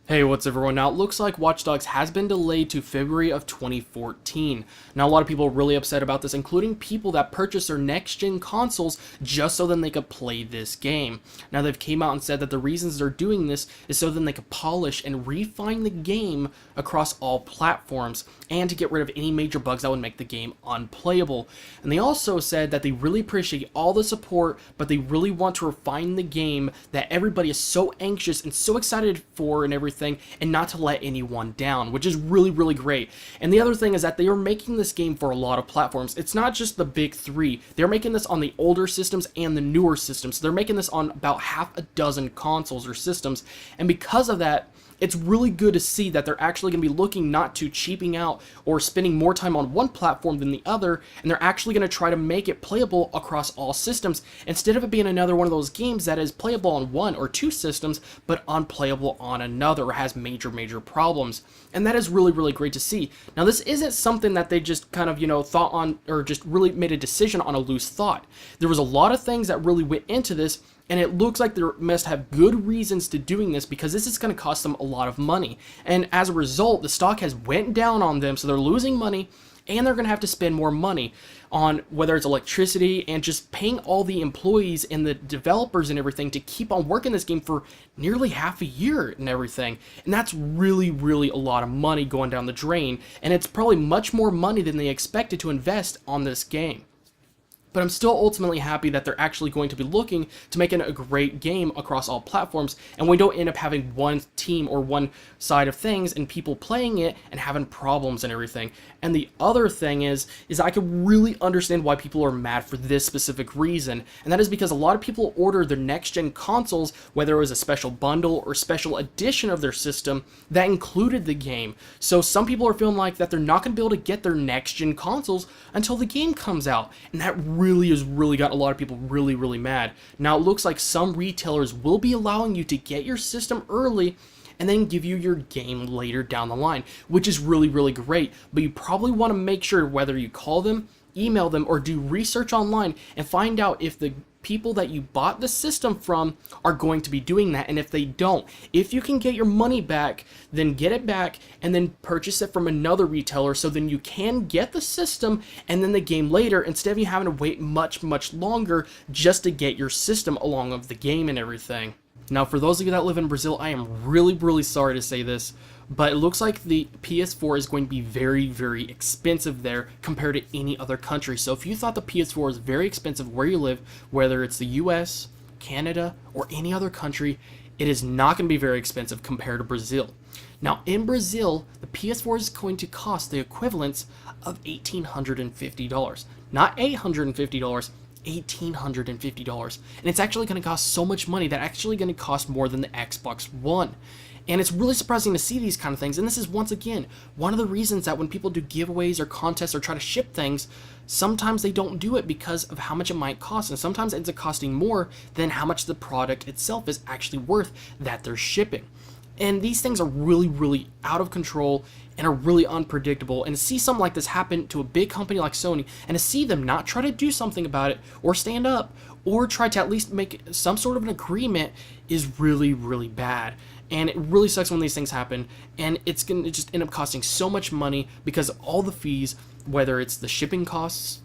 Hey, what's everyone? Now, it looks like Watch Dogs has been delayed to February of 2014. Now, a lot of people are really upset about this, including people that purchased their next-gen consoles just so then they could play this game. Now, they've came out and said that the reasons they're doing this is so then they could polish and refine the game across all platforms and to get rid of any major bugs that would make the game unplayable. And they also said that they really appreciate all the support, but they really want to refine the game that everybody is so anxious and so excited for and everything, and not to let anyone down, which is really, really great. And the other thing is that they are making this game for a lot of platforms. It's not just the big three. They're making this on the older systems and the newer systems. They're making this on about half a dozen consoles or systems, and because of that, it's really good to see that they're actually going to be looking not to cheaping out or spending more time on one platform than the other, and they're actually going to try to make it playable across all systems, instead of it being another one of those games that is playable on one or two systems, but unplayable on another, or has major problems. And that is really, really great to see. Now, this isn't something that they just kind of, thought on, or just really made a decision on a loose thought. There was a lot of things that really went into this, and it looks like they must have good reasons to doing this, because this is going to cost them a lot of money. And as a result, the stock has went down on them, so they're losing money, and they're going to have to spend more money on whether it's electricity and just paying all the employees and the developers and everything to keep on working this game for nearly half a year and everything. And that's really, really a lot of money going down the drain, and it's probably much more money than they expected to invest on this game. But I'm still ultimately happy that they're actually going to be looking to making a great game across all platforms, and we don't end up having one team or one side of things and people playing it and having problems and everything. And the other thing is I can really understand why people are mad for this specific reason, and that is because a lot of people order their next-gen consoles, whether it was a special bundle or special edition of their system that included the game. So some people are feeling like that they're not going to be able to get their next-gen consoles until the game comes out, and that really has got a lot of people really mad. Now, it looks like some retailers will be allowing you to get your system early and then give you your game later down the line, which is really great. But you probably want to make sure, whether you call them, email them, or do research online and find out if the people that you bought the system from are going to be doing that. And if they don't, if you can get your money back, then get it back and then purchase it from another retailer, so then you can get the system and then the game later, instead of you having to wait much longer just to get your system along with the game and everything. Now, for those of you that live in Brazil, I am really sorry to say this, but it looks like the PS4 is going to be very expensive there compared to any other country. So if you thought the PS4 is very expensive where you live, whether it's the US, Canada, or any other country, it is not going to be very expensive compared to Brazil. Now, in Brazil, the PS4 is going to cost the equivalence of $1,850. Not $850, $1,850, and it's actually going to cost so much money that actually going to cost more than the Xbox One. And it's really surprising to see these kind of things, and this is once again one of the reasons that when people do giveaways or contests or try to ship things, sometimes they don't do it because of how much it might cost, and sometimes it ends up costing more than how much the product itself is actually worth that they're shipping. And these things are really out of control and are really unpredictable. And to see something like this happen to a big company like Sony, and to see them not try to do something about it or stand up or try to at least make some sort of an agreement, is really bad. And it really sucks when these things happen, and it's going to just end up costing so much money because of all the fees, whether it's the shipping costs,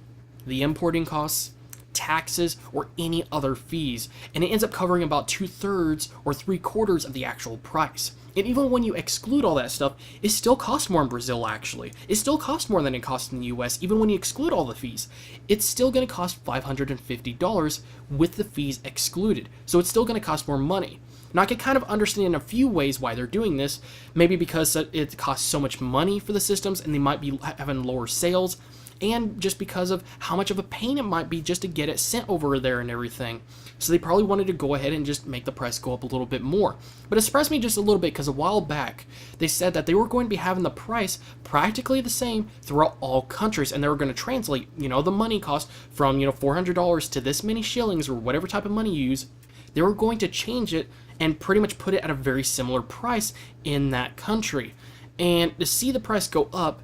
the importing costs, taxes, or any other fees, and it ends up covering about 2/3 or 3/4 of the actual price. And even when you exclude all that stuff, it still costs more in Brazil. Actually, it still costs more than it costs in the US. Even when you exclude all the fees, it's still going to cost $550 with the fees excluded, so it's still going to cost more money. Now, I can kind of understand in a few ways why they're doing this. Maybe because it costs so much money for the systems and they might be having lower sales, and just because of how much of a pain it might be just to get it sent over there and everything. So they probably wanted to go ahead and just make the price go up a little bit more. But it surprised me just a little bit because a while back they said that they were going to be having the price practically the same throughout all countries, and they were going to translate, the money cost from, $400 to this many shillings or whatever type of money you use. They were going to change it and pretty much put it at a very similar price in that country. And to see the price go up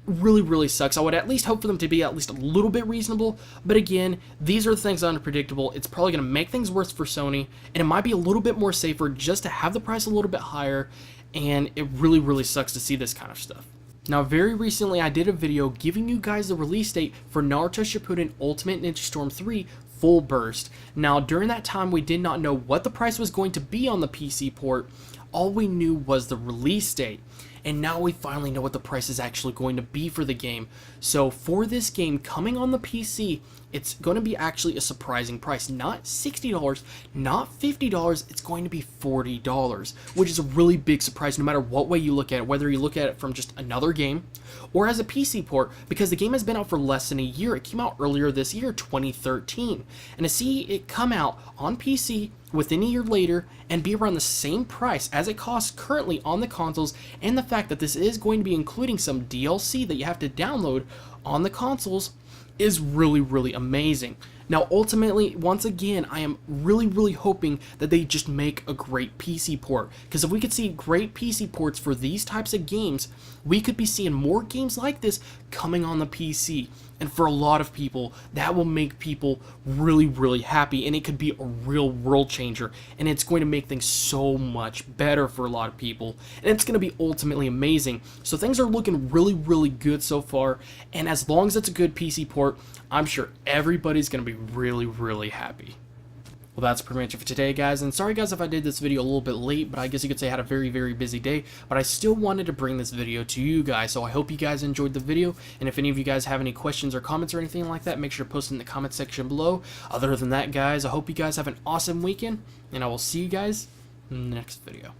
really sucks. I would at least hope for them to be at least a little bit reasonable, but again, these are things that are unpredictable. It's probably going to make things worse for Sony, and it might be a little bit more safer just to have the price a little bit higher and it really sucks to see this kind of stuff. Now, very recently I did a video giving you guys the release date for Naruto Shippuden Ultimate Ninja Storm 3 Full Burst. Now, during that time we did not know what the price was going to be on the PC port. All we knew was the release date. And now we finally know what the price is actually going to be for the game. So for this game coming on the PC, it's going to be actually a surprising price. Not $60, not $50, it's going to be $40, which is a really big surprise no matter what way you look at it, whether you look at it from just another game or as a PC port, because the game has been out for less than a year. It came out earlier this year, 2013. And to see it come out on PC within a year later and be around the same price as it costs currently on the consoles, and the fact that this is going to be including some DLC that you have to download on the consoles, is really amazing. Now, ultimately, once again, I am really hoping that they just make a great PC port, because if we could see great PC ports for these types of games, we could be seeing more games like this coming on the PC. And for a lot of people, that will make people really happy, and it could be a real world changer, and it's going to make things so much better for a lot of people, and it's going to be ultimately amazing. So things are looking really good so far, and as long as it's a good PC port, I'm sure everybody's going to be really happy. Well, that's pretty much it for today, guys, and sorry guys if I did this video a little bit late, but I guess you could say I had a very busy day, but I still wanted to bring this video to you guys, so I hope you guys enjoyed the video, and if any of you guys have any questions or comments or anything like that, make sure to post in the comment section below. Other than that, guys, I hope you guys have an awesome weekend, and I will see you guys in the next video.